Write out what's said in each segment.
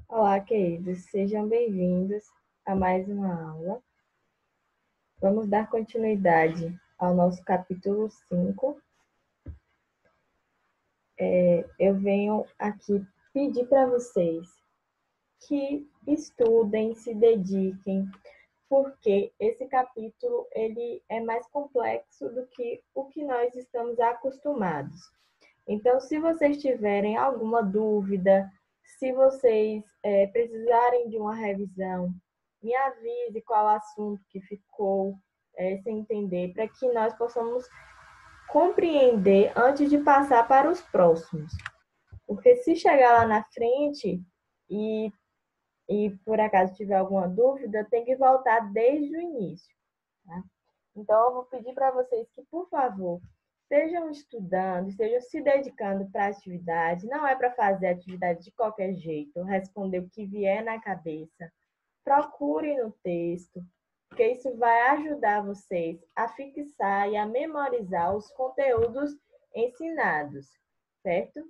Olá, queridos, sejam bem-vindos a mais uma aula. Vamos dar continuidade ao nosso capítulo 5. Eu venho aqui pedir para vocês que estudem, se dediquem, porque esse capítulo ele é mais complexo do que o que nós estamos acostumados. Então, se vocês tiverem alguma dúvida, se vocês precisarem de uma revisão, me avise qual assunto que ficou sem entender, para que nós possamos compreender antes de passar para os próximos. Porque se chegar lá na frente e, e por acaso tiver alguma dúvida, tem que voltar desde o início. Tá? Então, eu vou pedir para vocês que, por favor, estejam estudando, estejam se dedicando para a atividade. Não é para fazer atividade de qualquer jeito, responder o que vier na cabeça. Procurem no texto, porque isso vai ajudar vocês a fixar e a memorizar os conteúdos ensinados, certo?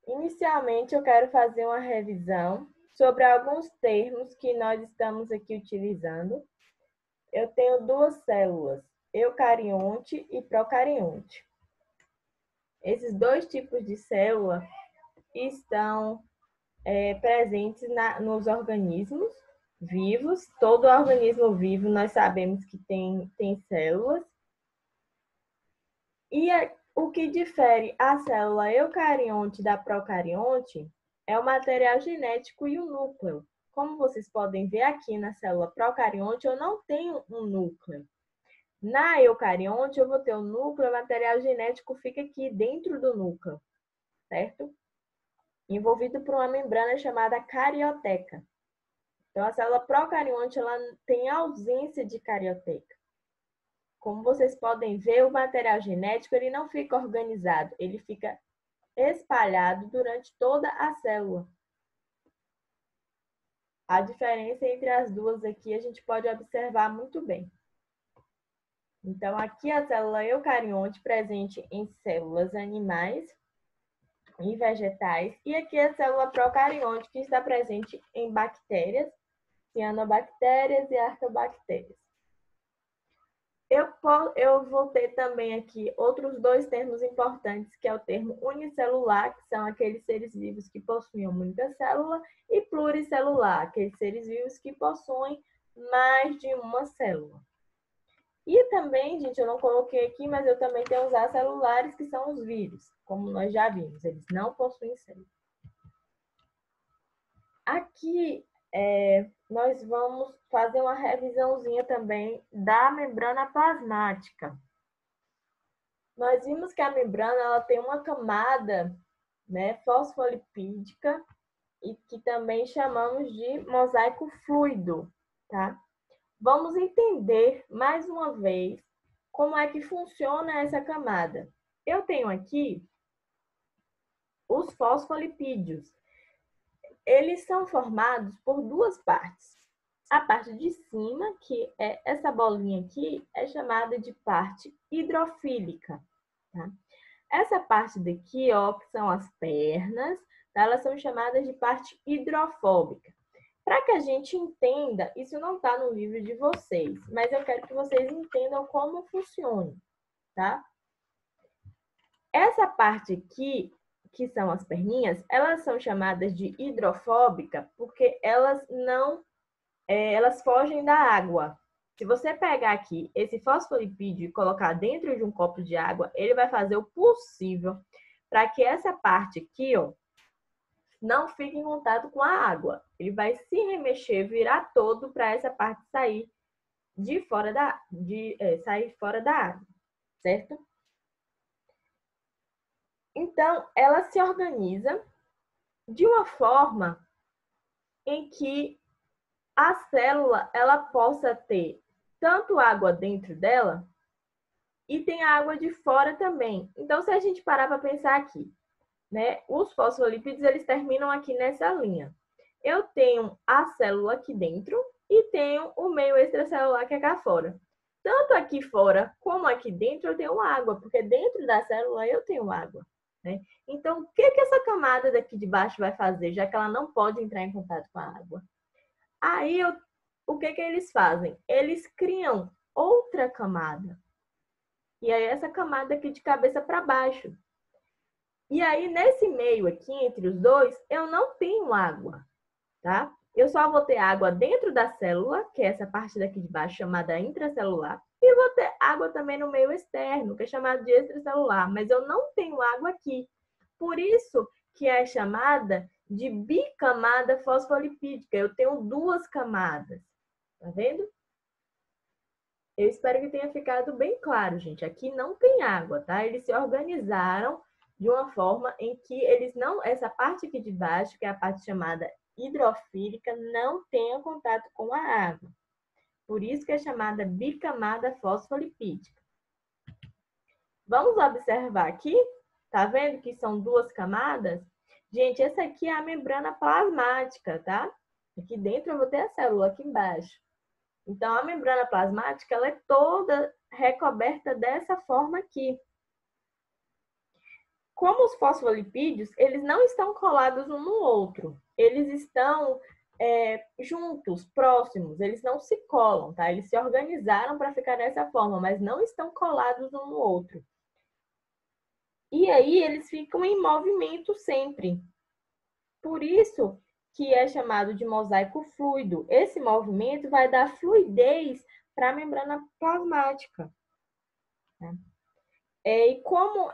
Inicialmente, eu quero fazer uma revisão sobre alguns termos que nós estamos aqui utilizando. Eu tenho duas células, eucarionte e procarionte. Esses dois tipos de célula estão presentes nos organismos vivos. Todo organismo vivo nós sabemos que tem células. E o que difere a célula eucarionte da procarionte é o material genético e o núcleo. Como vocês podem ver aqui na célula procarionte, eu não tenho um núcleo. Na eucarionte, eu vou ter o núcleo, o material genético fica aqui dentro do núcleo, certo? Envolvido por uma membrana chamada carioteca. Então, a célula procarionte ela tem ausência de carioteca. Como vocês podem ver, o material genético ele não fica organizado, ele fica espalhado durante toda a célula. A diferença entre as duas aqui a gente pode observar muito bem. Então, aqui a célula eucarionte presente em células animais e vegetais, e aqui a célula procarionte, que está presente em bactérias, cianobactérias e arqueobactérias. Eu vou ter também aqui outros dois termos importantes, que é o termo unicelular, que são aqueles seres vivos que possuem muita célula, e pluricelular, aqueles seres vivos que possuem mais de uma célula. E também, gente, eu não coloquei aqui, mas eu também tenho os acelulares, que são os vírus, como nós já vimos, eles não possuem célula. Aqui, nós vamos fazer uma revisãozinha também da membrana plasmática. Nós vimos que a membrana ela tem uma camada, né, fosfolipídica, e que também chamamos de mosaico fluido, tá? Vamos entender mais uma vez como é que funciona essa camada. Eu tenho aqui os fosfolipídios. Eles são formados por duas partes. A parte de cima, que é essa bolinha aqui, é chamada de parte hidrofílica. Tá? Essa parte daqui, ó, que são as pernas, tá? Elas são chamadas de parte hidrofóbica. Para que a gente entenda, isso não está no livro de vocês, mas eu quero que vocês entendam como funciona, tá? Essa parte aqui, que são as perninhas, elas são chamadas de hidrofóbica porque elas não, elas fogem da água. Se você pegar aqui esse fosfolipídio e colocar dentro de um copo de água, ele vai fazer o possível para que essa parte aqui, ó, não fique em contato com a água. Ele vai se remexer, virar todo para essa parte sair sair fora da água, certo? Então, ela se organiza de uma forma em que a célula ela possa ter tanto água dentro dela e tem água de fora também. Então, se a gente parar para pensar aqui, né, os fosfolípidos eles terminam aqui nessa linha. Eu tenho a célula aqui dentro e tenho o meio extracelular que é cá fora. Tanto aqui fora como aqui dentro eu tenho água, porque dentro da célula eu tenho água. né? Então, o que que essa camada daqui de baixo vai fazer, já que ela não pode entrar em contato com a água? Aí, o que que eles fazem? Eles criam outra camada. E aí, essa camada aqui de cabeça para baixo. E aí, nesse meio aqui, entre os dois, eu não tenho água, tá? Eu só vou ter água dentro da célula, que é essa parte daqui de baixo, chamada intracelular, e vou ter água também no meio externo, que é chamado de extracelular, mas eu não tenho água aqui. Por isso que é chamada de bicamada fosfolipídica. Eu tenho duas camadas, tá vendo? Eu espero que tenha ficado bem claro, gente. Aqui não tem água, tá? Eles se organizaram de uma forma em que eles não, essa parte aqui de baixo, que é a parte chamada hidrofílica, não tenha contato com a água. Por isso que é chamada bicamada fosfolipídica. Vamos observar aqui? Tá vendo que são duas camadas? Gente, essa aqui é a membrana plasmática, tá? Aqui dentro eu vou ter a célula, aqui embaixo. Então, a membrana plasmática, ela é toda recoberta dessa forma aqui. Como os fosfolipídios, eles não estão colados um no outro. Eles estão juntos, próximos. Eles não se colam, tá? Eles se organizaram para ficar dessa forma, mas não estão colados um no outro. E aí, eles ficam em movimento sempre. Por isso que é chamado de mosaico fluido. Esse movimento vai dar fluidez para a membrana plasmática. E como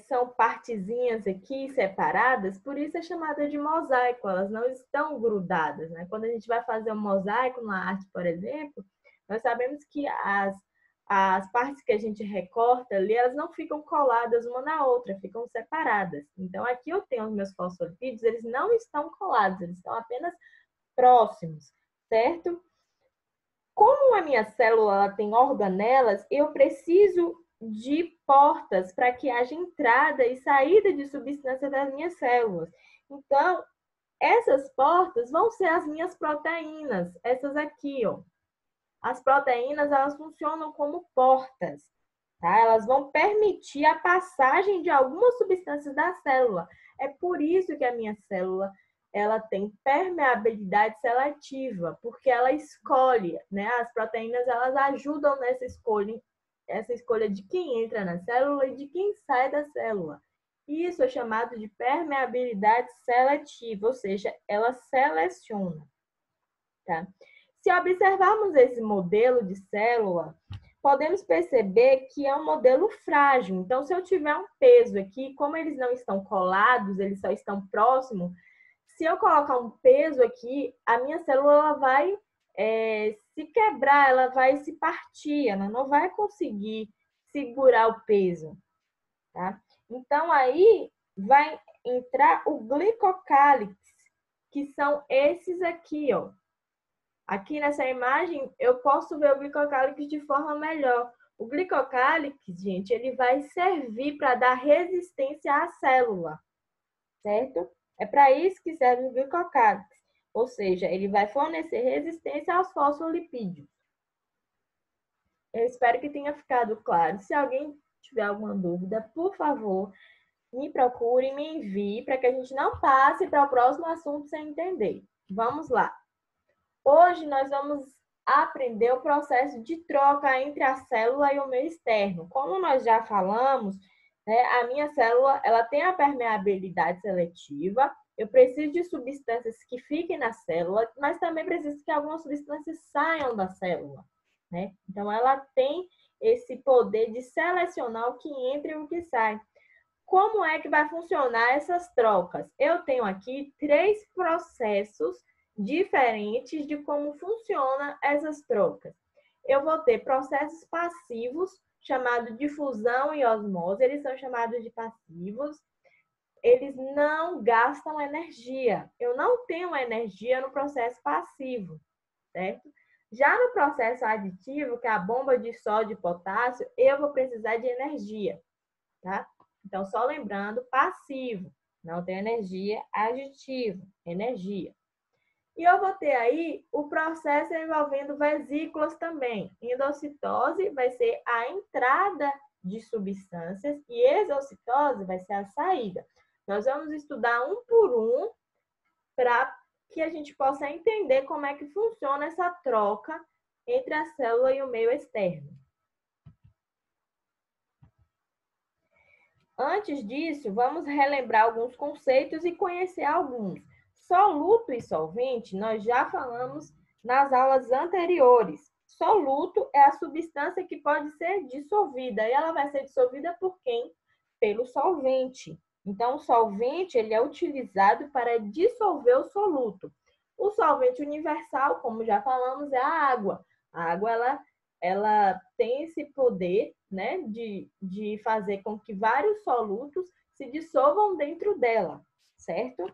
são partezinhas aqui separadas, por isso é chamada de mosaico, elas não estão grudadas, né? Quando a gente vai fazer um mosaico na arte, por exemplo, nós sabemos que as partes que a gente recorta ali, elas não ficam coladas uma na outra, ficam separadas. Então, aqui eu tenho os meus fosfolipídios, eles não estão colados, eles estão apenas próximos, certo? Como a minha célula ela tem organelas, eu preciso de portas para que haja entrada e saída de substância das minhas células. Então, essas portas vão ser as minhas proteínas, essas aqui, ó. As proteínas, elas funcionam como portas, tá? Elas vão permitir a passagem de algumas substâncias da célula. É por isso que a minha célula ela tem permeabilidade seletiva, porque ela escolhe, né? As proteínas elas ajudam nessa escolha de quem entra na célula e de quem sai da célula. Isso é chamado de permeabilidade seletiva, ou seja, ela seleciona, tá? Se observarmos esse modelo de célula, podemos perceber que é um modelo frágil. Então, se eu tiver um peso aqui, como eles não estão colados, eles só estão próximos, se eu colocar um peso aqui, a minha célula ela vai se quebrar, ela vai se partir, ela não vai conseguir segurar o peso, tá? Então, aí vai entrar o glicocálix, que são esses aqui, ó. Aqui nessa imagem, eu posso ver o glicocálix de forma melhor. O glicocálix, gente, ele vai servir para dar resistência à célula, certo? É para isso que serve o glicocálix. Ou seja, ele vai fornecer resistência aos fosfolipídios. Eu espero que tenha ficado claro. Se alguém tiver alguma dúvida, por favor, me procure, me envie, para que a gente não passe para o próximo assunto sem entender. Vamos lá. Hoje nós vamos aprender o processo de troca entre a célula e o meio externo. Como nós já falamos, né, a minha célula ela tem a permeabilidade seletiva. Eu preciso de substâncias que fiquem na célula, mas também preciso que algumas substâncias saiam da célula, né? Então, ela tem esse poder de selecionar o que entra e o que sai. Como é que vai funcionar essas trocas? Eu tenho aqui 3 processos diferentes de como funcionam essas trocas. Eu vou ter processos passivos, chamados de fusão e osmose, eles são chamados de passivos. Eles não gastam energia. Eu não tenho energia no processo passivo, certo? Já no processo aditivo, que é a bomba de sódio e potássio, eu vou precisar de energia, tá? Então, só lembrando, passivo, não tem energia, aditivo, energia. E eu vou ter aí o processo envolvendo vesículas também. Endocitose vai ser a entrada de substâncias e exocitose vai ser a saída. Nós vamos estudar um por um para que a gente possa entender como é que funciona essa troca entre a célula e o meio externo. Antes disso, vamos relembrar alguns conceitos e conhecer alguns. Soluto e solvente, nós já falamos nas aulas anteriores. Soluto é a substância que pode ser dissolvida, e ela vai ser dissolvida por quem? Pelo solvente. Então, o solvente ele é utilizado para dissolver o soluto. O solvente universal, como já falamos, é a água. A água, ela tem esse poder, né, de fazer com que vários solutos se dissolvam dentro dela, certo?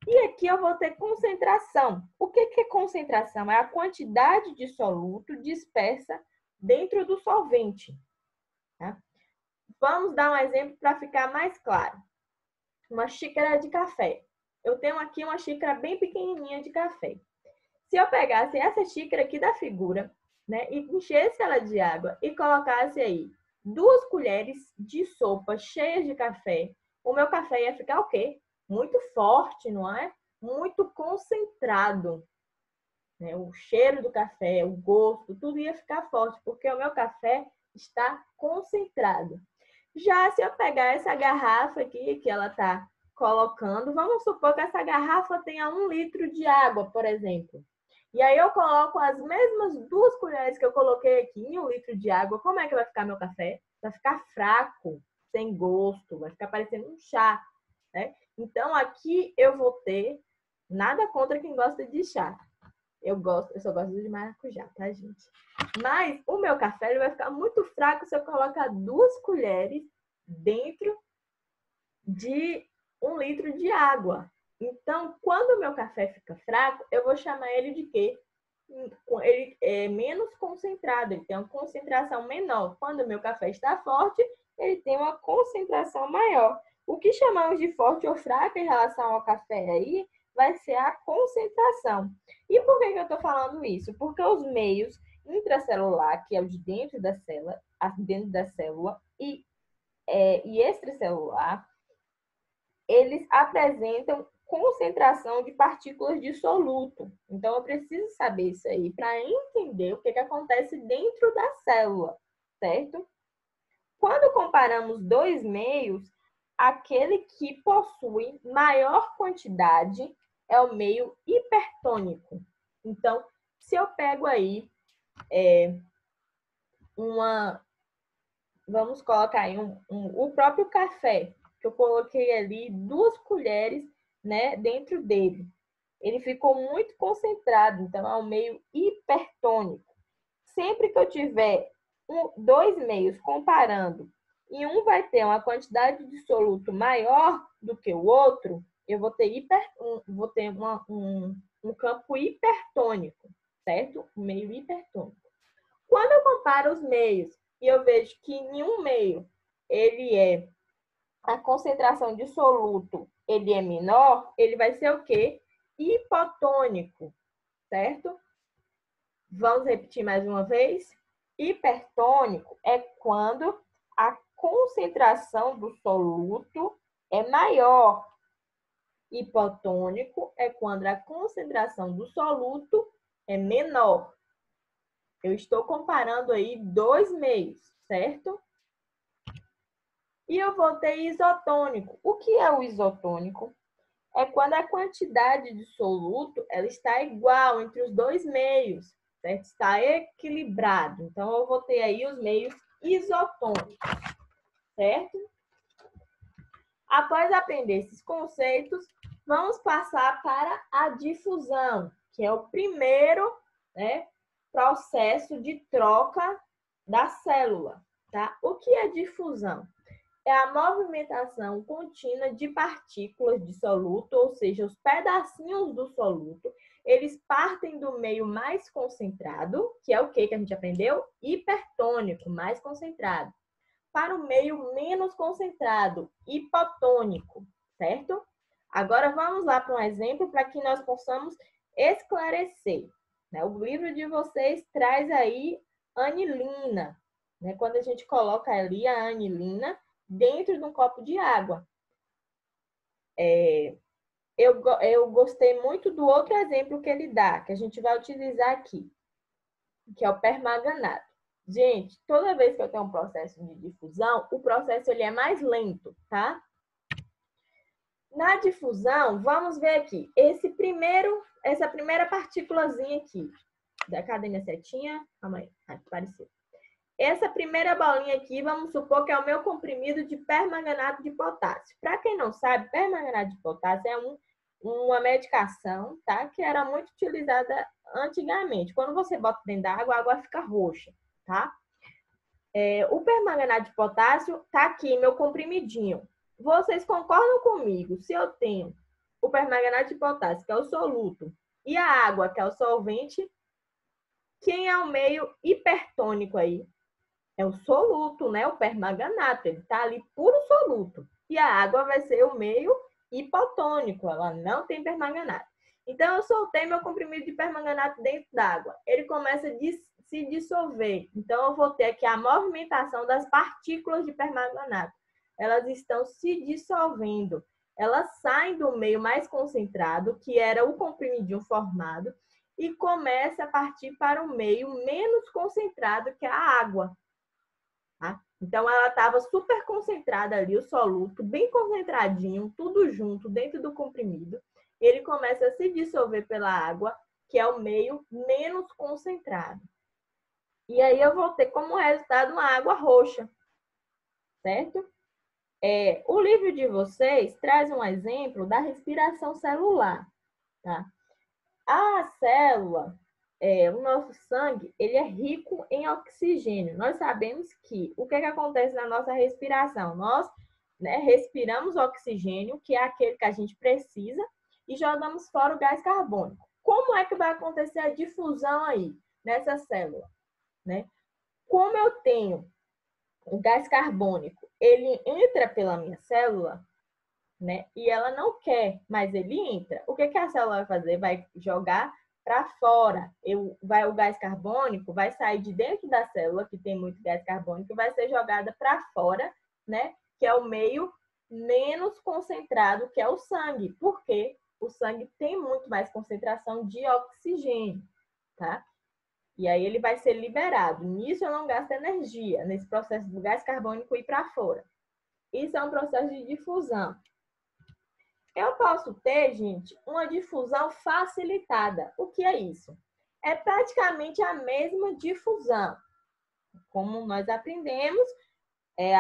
E aqui eu vou ter concentração. O que é concentração? É a quantidade de soluto dispersa dentro do solvente. Tá? Vamos dar um exemplo para ficar mais claro. Uma xícara de café. Eu tenho aqui uma xícara bem pequenininha de café. Se eu pegasse essa xícara aqui da figura, né, e enchesse ela de água e colocasse aí 2 colheres de sopa cheias de café, o meu café ia ficar o quê? Muito forte, não é? Muito concentrado. Né? O cheiro do café, o gosto, tudo ia ficar forte, porque o meu café está concentrado. Já se eu pegar essa garrafa aqui, que ela está colocando, vamos supor que essa garrafa tenha 1 litro de água, por exemplo. E aí eu coloco as mesmas 2 colheres que eu coloquei aqui em 1 litro de água. Como é que vai ficar meu café? Vai ficar fraco, sem gosto, vai ficar parecendo um chá, né? Então aqui eu vou ter nada contra quem gosta de chá. Eu só gosto de maracujá, tá, gente? Mas o meu café ele vai ficar muito fraco se eu colocar 2 colheres dentro de 1 litro de água. Então, quando o meu café fica fraco, eu vou chamar ele de quê? Ele é menos concentrado, ele tem uma concentração menor. Quando o meu café está forte, ele tem uma concentração maior. O que chamamos de forte ou fraco em relação ao café aí vai ser a concentração. E por que eu estou falando isso? Porque os meios intracelular, que é o de dentro da célula, e extracelular, eles apresentam concentração de partículas de soluto. Então, eu preciso saber isso aí para entender o que acontece dentro da célula, certo? Quando comparamos 2 meios, aquele que possui maior quantidade é o meio hipertônico. Então, se eu pego aí vamos colocar aí o próprio café, que eu coloquei ali 2 colheres, né, dentro dele. Ele ficou muito concentrado, então é um meio hipertônico. Sempre que eu tiver 2 meios comparando e um vai ter uma quantidade de soluto maior do que o outro, eu vou ter, um campo hipertônico, certo? Um meio hipertônico. Quando eu comparo os meios e eu vejo que em um meio a concentração de soluto ele é menor, ele vai ser o quê? Hipotônico, certo? Vamos repetir mais uma vez? Hipertônico é quando a concentração do soluto é maior. Hipotônico é quando a concentração do soluto é menor. Eu estou comparando aí 2 meios, certo? E eu vou ter isotônico. O que é o isotônico? É quando a quantidade de soluto ela está igual entre os 2 meios, certo? Está equilibrado. Então, eu vou ter aí os meios isotônicos, certo? Após aprender esses conceitos, vamos passar para a difusão, que é o primeiro, né, processo de troca da célula, tá? O que é difusão? É a movimentação contínua de partículas de soluto, ou seja, os pedacinhos do soluto, eles partem do meio mais concentrado, que é o que a gente aprendeu? Hipertônico, mais concentrado, para o meio menos concentrado, hipotônico, certo? Agora vamos lá para um exemplo para que nós possamos esclarecer. O livro de vocês traz aí anilina, né? Quando a gente coloca ali a anilina dentro de um copo de água. Eu gostei muito do outro exemplo que ele dá, que a gente vai utilizar aqui, que é o permanganato. Gente, toda vez que eu tenho um processo de difusão, o processo ele é mais lento, tá? Na difusão, vamos ver aqui, essa primeira partículazinha aqui. Cadê minha setinha? Calma aí, apareceu. Essa primeira bolinha aqui, vamos supor que é o meu comprimido de permanganato de potássio. Para quem não sabe, permanganato de potássio é uma medicação, tá? Que era muito utilizada antigamente. Quando você bota dentro da água, a água fica roxa, tá? O permanganato de potássio tá aqui, meu comprimidinho. Vocês concordam comigo? Se eu tenho o permanganato de potássio, que é o soluto, e a água, que é o solvente, quem é o meio hipertônico aí? É o soluto, né? O permanganato, ele tá ali puro soluto. E a água vai ser o meio hipotônico, ela não tem permanganato. Então, eu soltei meu comprimido de permanganato dentro d'água. Ele começa a se dissolver. Então, eu vou ter aqui a movimentação das partículas de permanganato. Elas estão se dissolvendo. Elas saem do meio mais concentrado, que era o comprimidinho formado, e começa a partir para o meio menos concentrado, que é a água. Tá? Então, ela estava super concentrada ali, o soluto, bem concentradinho, tudo junto, dentro do comprimido. Ele começa a se dissolver pela água, que é o meio menos concentrado. E aí, eu vou ter como resultado uma água roxa, certo? O livro de vocês traz um exemplo da respiração celular, tá? A célula, o nosso sangue, ele é rico em oxigênio. Nós sabemos que o que acontece na nossa respiração? Nós, né, respiramos oxigênio, que é aquele que a gente precisa, e jogamos fora o gás carbônico. Como é que vai acontecer a difusão aí, nessa célula? Né? Como eu tenho o gás carbônico, ele entra pela minha célula, né? E ela não quer, mas ele entra. O que a célula vai fazer? Vai jogar para fora. O gás carbônico vai sair de dentro da célula, que tem muito gás carbônico, e vai ser jogada para fora, né? Que é o meio menos concentrado, que é o sangue. Porque o sangue tem muito mais concentração de oxigênio, tá? E aí ele vai ser liberado. Nisso eu não gasto energia, nesse processo do gás carbônico ir para fora. Isso é um processo de difusão. Eu posso ter, gente, uma difusão facilitada. O que é isso? É praticamente a mesma difusão. Como nós aprendemos,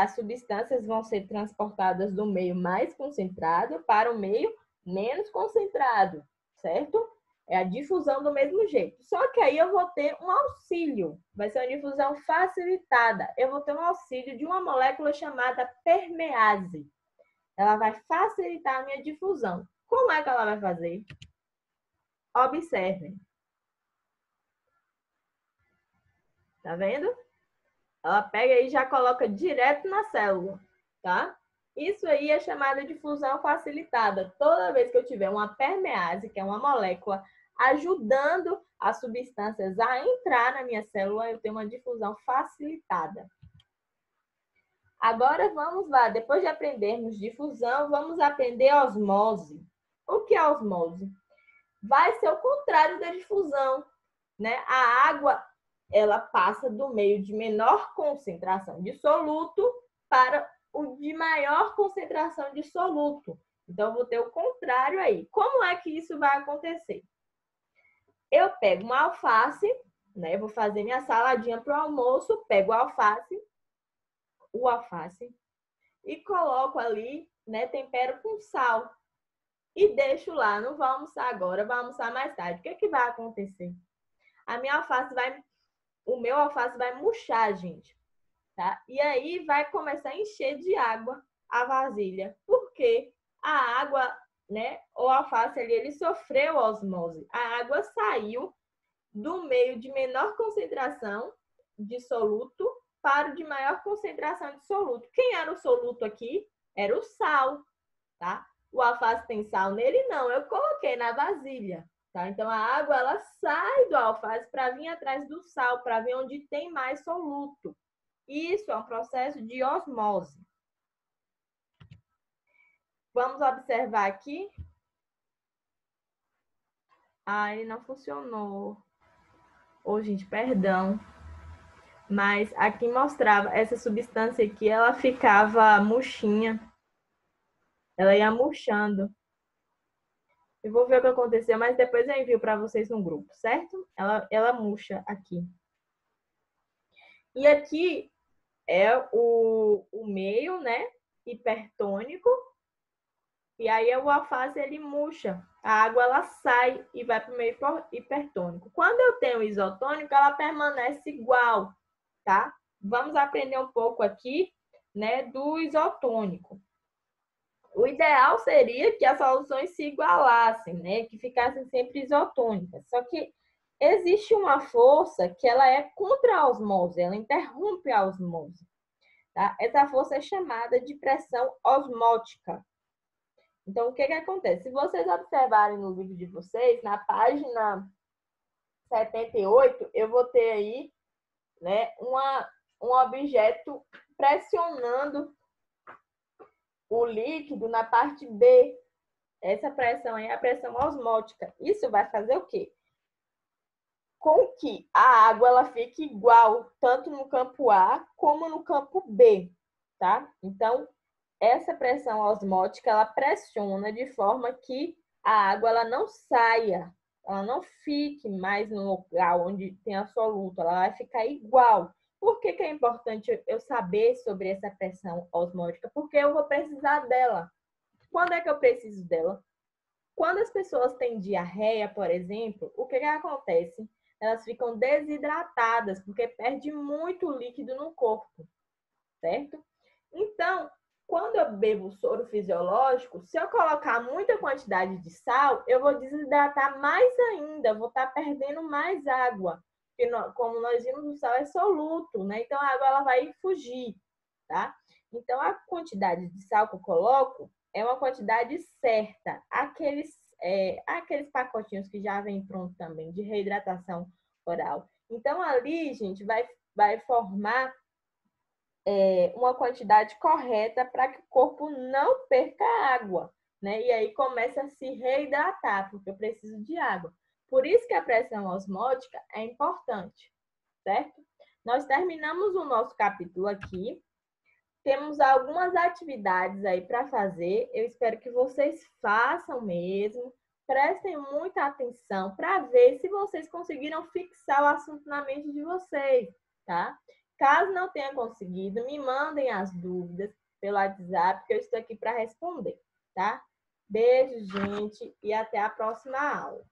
as substâncias vão ser transportadas do meio mais concentrado para o meio menos concentrado, certo? É a difusão do mesmo jeito. Só que aí eu vou ter um auxílio. Vai ser uma difusão facilitada. Eu vou ter um auxílio de uma molécula chamada permease. Ela vai facilitar a minha difusão. Como é que ela vai fazer? Observem. Tá vendo? Ela pega e já coloca direto na célula, tá? Isso aí é chamada de difusão facilitada. Toda vez que eu tiver uma permease, que é uma molécula ajudando as substâncias a entrar na minha célula, eu tenho uma difusão facilitada. Agora vamos lá, depois de aprendermos difusão, vamos aprender osmose. O que é osmose? Vai ser o contrário da difusão, né? A água, ela passa do meio de menor concentração de soluto para o de maior concentração de soluto. Então, eu vou ter o contrário aí. Como é que isso vai acontecer? Eu pego uma alface, né? Vou fazer minha saladinha para o almoço, pego o alface e coloco ali, né? Tempero com sal. E deixo lá, não vou almoçar agora, vou almoçar mais tarde. O que vai acontecer? O meu alface vai murchar, gente, tá? E aí vai começar a encher de água a vasilha. Por quê? A água, né? O alface ali, ele sofreu osmose. A água saiu do meio de menor concentração de soluto para o de maior concentração de soluto. Quem era o soluto aqui? Era o sal, tá? O alface tem sal nele? Não, eu coloquei na vasilha, tá? Então, a água, ela sai do alface para vir atrás do sal, para vir onde tem mais soluto. Isso é um processo de osmose. Vamos observar aqui. Ele não funcionou. Gente, perdão. Mas aqui mostrava essa substância aqui, ela ficava murchinha. Ela ia murchando. Eu vou ver o que aconteceu, mas depois eu envio para vocês no grupo, certo? Ela murcha aqui. E aqui é o meio, né? Hipertônico. E aí o alface ele murcha. A água ela sai e vai para o meio hipertônico. Quando eu tenho isotônico, ela permanece igual, tá? Vamos aprender um pouco aqui, né, do isotônico. O ideal seria que as soluções se igualassem, né, que ficassem sempre isotônicas. Só que existe uma força que ela é contra a osmose, ela interrompe a osmose. Tá? Essa força é chamada de pressão osmótica. Então, o que acontece? Se vocês observarem no livro de vocês, na página 78, eu vou ter aí, né, um objeto pressionando o líquido na parte B. Essa pressão aí é a pressão osmótica. Isso vai fazer o quê? Com que a água ela fique igual, tanto no campo A como no campo B, tá? Então, essa pressão osmótica, ela pressiona de forma que a água ela não saia, ela não fique mais no lugar onde tem a soluto, ela vai ficar igual. Por que é importante eu saber sobre essa pressão osmótica? Porque eu vou precisar dela. Quando é que eu preciso dela? Quando as pessoas têm diarreia, por exemplo, o que acontece? Elas ficam desidratadas, porque perde muito líquido no corpo, certo? Então, quando eu bebo soro fisiológico, se eu colocar muita quantidade de sal, eu vou desidratar mais ainda, vou estar perdendo mais água. Porque, como nós vimos, o sal é soluto, né? Então, a água ela vai fugir, tá? Então, a quantidade de sal que eu coloco é uma quantidade certa. Aqueles pacotinhos que já vem pronto também, de reidratação oral. Então, ali, gente, vai formar uma quantidade correta para que o corpo não perca água, né? E aí começa a se reidratar, porque eu preciso de água. Por isso que a pressão osmótica é importante, certo? Nós terminamos o nosso capítulo aqui. Temos algumas atividades aí para fazer. Eu espero que vocês façam mesmo. Prestem muita atenção para ver se vocês conseguiram fixar o assunto na mente de vocês, tá? Caso não tenha conseguido, me mandem as dúvidas pelo WhatsApp, que eu estou aqui para responder, tá? Beijo, gente, e até a próxima aula.